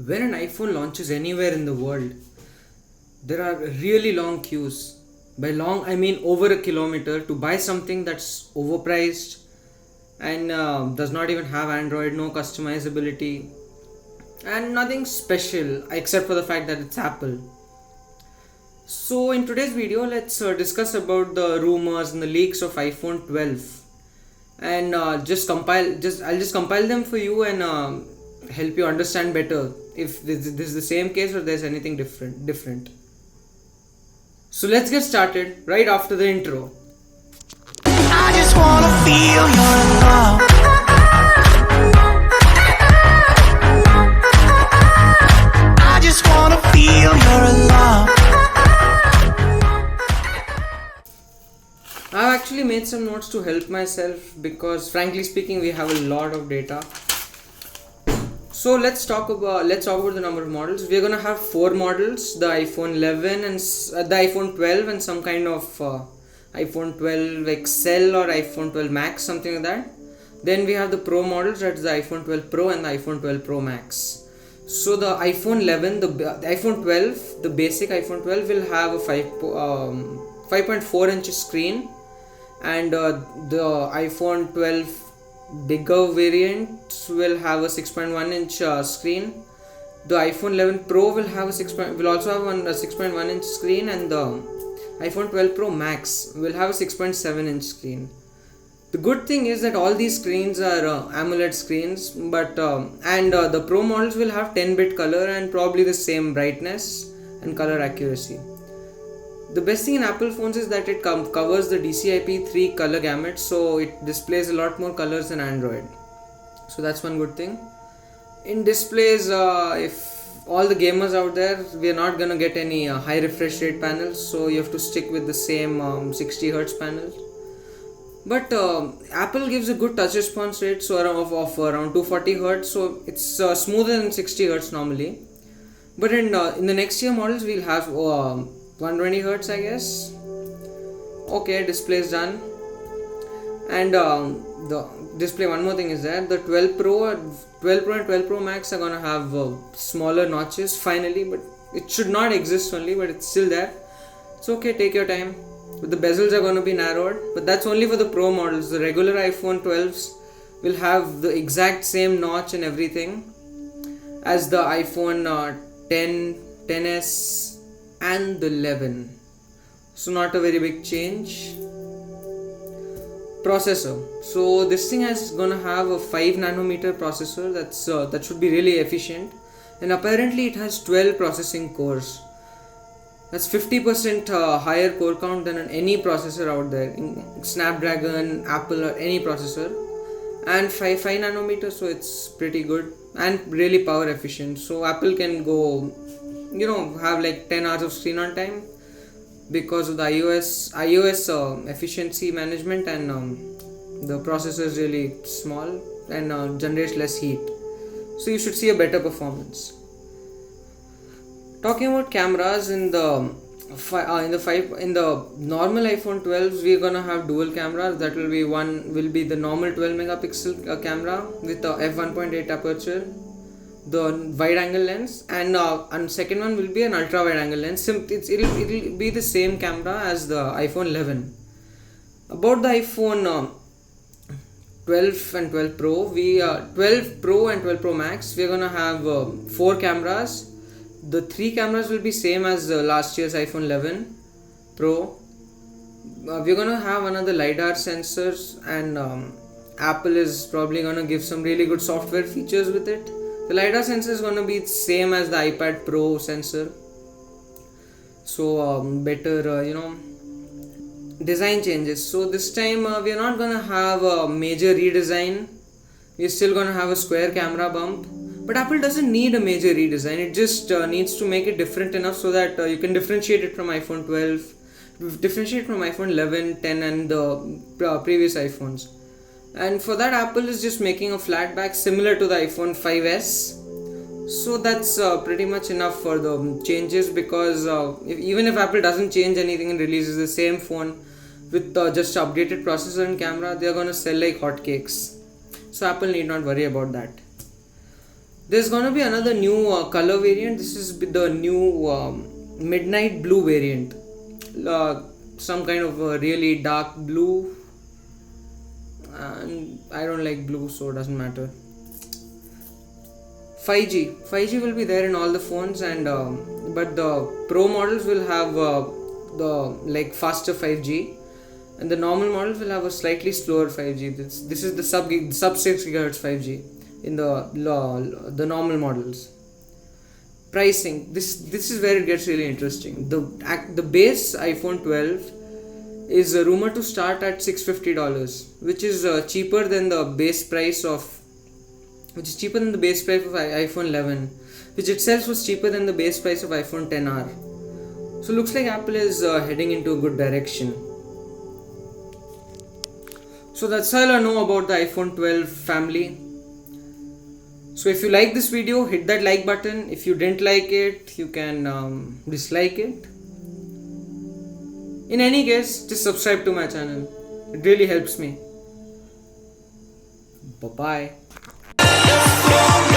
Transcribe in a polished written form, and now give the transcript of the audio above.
When an iPhone launches anywhere in the world, there are really long queues. By long, I mean over a kilometer to buy something that's overpriced and does not even have Android, no customizability, and nothing special except for the fact that it's Apple. So, in today's video, let's discuss about the rumors and the leaks of iPhone 12, and I'll just compile them for you and help you understand better if this is the same case or there's anything different. So let's get started right after the intro. I just wanna feel your love. I just wanna feel your love. I've actually made some notes to help myself because frankly speaking we have a lot of data. So let's talk about the number of models. We're gonna have 4 models: the iPhone 11 and the iPhone 12 and some kind of iPhone 12 XL or iPhone 12 Max, something like that. Then we have the Pro models, that's the iPhone 12 Pro and the iPhone 12 Pro Max. So the iPhone 11, the iPhone 12, the basic iPhone 12 will have a 5.4 inch screen, and the iPhone 12 bigger variant will have a 6.1 inch screen. The iPhone 11 Pro will have will also have a 6.1 inch screen, and the iPhone 12 Pro Max will have a 6.7 inch screen. The good thing is that all these screens are AMOLED screens, but the Pro models will have 10-bit color and probably the same brightness and color accuracy. The best thing in Apple phones is that it covers the DCI-P3 color gamut, so it displays a lot more colors than Android. So that's one good thing. In displays, if all the gamers out there, we are not gonna get any high refresh rate panels, so you have to stick with the same 60 Hz panel. But Apple gives a good touch response rate, so of around 240 Hz, so it's smoother than 60 Hz normally. But in the next year models, we'll have 120 Hz, I guess. Okay, display is done. And the display, one more thing is that the 12 Pro and 12 Pro Max are gonna have smaller notches finally, but it should not exist only, but it's still there. It's okay, take your time. But the bezels are gonna be narrowed, but that's only for the Pro models. The regular iPhone 12s will have the exact same notch and everything as the iPhone 10, 10s and the 11. So not a very big change. Processor. So this thing is gonna have a 5 nanometer processor. That should be really efficient, and apparently it has 12 processing cores. That's 50% higher core count than any processor out there in Snapdragon, Apple, or any processor. And 5 nanometers, so it's pretty good and really power efficient. So Apple can go, have like 10 hours of screen on time because of the iOS efficiency management, and the processor is really small and generates less heat, so you should see a better performance. Talking about cameras, in the normal iPhone 12s, we're gonna have dual cameras. That will be the normal 12 megapixel camera with a f1.8 aperture, the wide angle lens, and second one will be an ultra wide angle lens. It'll be the same camera as the iPhone 11. About the iPhone 12 and 12 Pro, 12 Pro and 12 Pro Max, we're gonna have 4 cameras. The 3 cameras will be same as last year's iPhone 11 Pro. We're gonna have another LiDAR sensors, and Apple is probably gonna give some really good software features with it. The LiDAR sensor is gonna be same as the iPad Pro sensor. So better, design changes. So this time we are not gonna have a major redesign. We're still gonna have a square camera bump. But Apple doesn't need a major redesign. It just needs to make it different enough so that you can differentiate it from iPhone 12, differentiate from iPhone 11, 10 and the previous iPhones. And for that, Apple is just making a flat back similar to the iPhone 5s. So that's pretty much enough for the changes, because even if Apple doesn't change anything and releases the same phone with just updated processor and camera, they're gonna sell like hotcakes. So Apple need not worry about that. There's gonna be another new color variant. This is the new midnight blue variant. Some kind of really dark blue, and I don't like blue, so it doesn't matter. 5G will be there in all the phones, and but the pro models will have the like faster 5G, and the normal models will have a slightly slower 5G. This is the sub 6 GHz 5G in the normal models. Pricing, this is where it gets really interesting. The base iPhone 12 is rumored to start at $650, which is cheaper than the base price of iPhone 11, which itself was cheaper than the base price of iPhone 10R. So looks like Apple is heading into a good direction. So that's all I know about the iPhone 12 family. So if you like this video, hit that like button. If you didn't like it, you can dislike it. In any case, just subscribe to my channel. It really helps me. Bye bye.